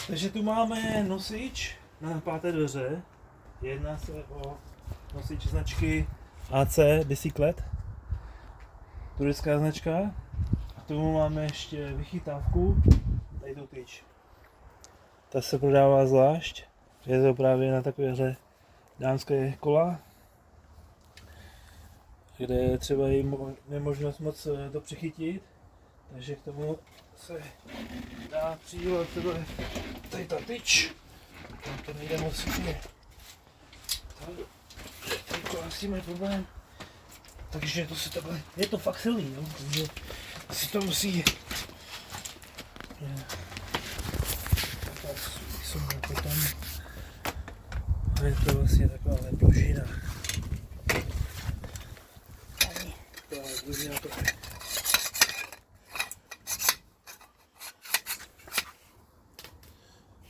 Takže tu máme nosič na páté dveře. Jedná se o nosič značky AC Bicyclet. Turecká značka. A k tomu máme ještě vychytávku. Tady tu tyč. Ta se prodává zvlášť. Je to právě na takovéhle dámské kola, kde je třeba jí nemožnost moc to přichytit. Takže k tomu se dá přijívat tady ta tyč. Tam to nejde moc chytně. Tady kola s tím je problém. Takže to se takhle, je to fakt silný, no? Takže si to musí potom a je to vlastně taková pružina.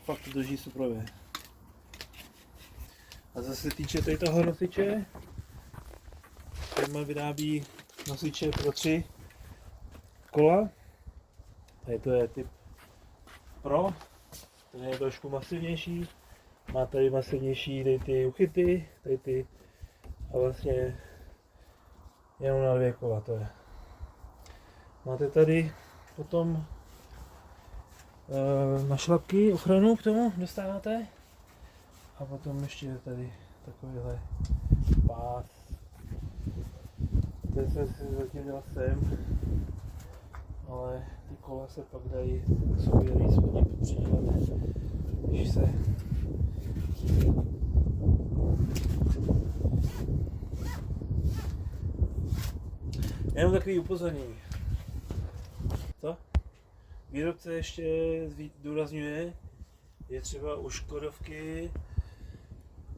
Fakt to drží suprově. A zase se týče tady toho nosiče, firma vyrábí nosiče pro 3 kola. Tady to je typ Pro, ten je trošku masivnější, má tady masivnější tady ty uchyty, tady ty a vlastně jenom na 2 kola to je. Máte tady potom na šlapky ochranu k tomu dostáváte a potom ještě je tady takovýhle pás. Ten jsem si zatím dělal sem, ale ty kola se pak dají k sobě víc hodně připřívat, když se jenom takový upozornění. Co? Výrobce ještě zdůrazňuje, je třeba u Škodovky,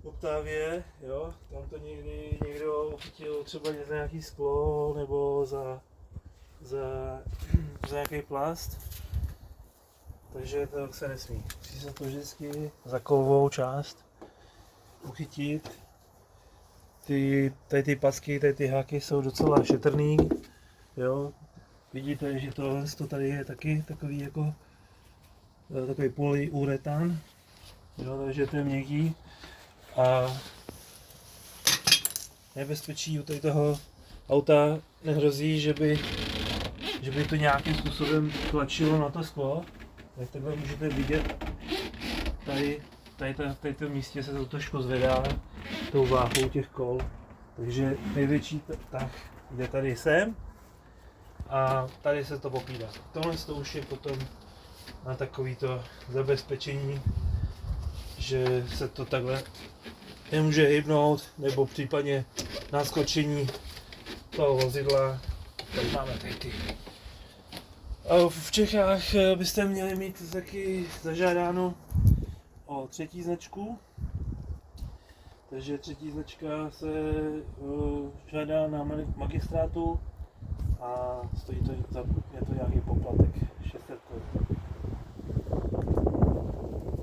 Octavie, jo, tam to někdy někdo chytil třeba za nějaký sklo nebo za nějaký plast, takže to se nesmí. Musí se to vždycky za kovovou část uchytit. Tady ty pasky, tady ty háky jsou docela šetrný, jo. Vidíte, že to tady je taky takový jako takový polyuretan, jo, takže to je měkký. A nebezpečí u toho auta nehrozí, že by to nějakým způsobem tlačilo na to sklo. Tak takhle můžete vidět, tady to místě se to trošku zvedá tou váhou těch kol. Takže největší tah jde tady sem a tady se to popídá. Tohle to už je potom na takovýto zabezpečení, že se to takhle nemůže hybnout, nebo případně naskočení toho vozidla. Tady máme ty. A v Čechách byste měli mít taky zažádáno o 3. značku. Takže 3. značka se žádá na magistrátu a stojí to, je to nějaký poplatek 600 Kč.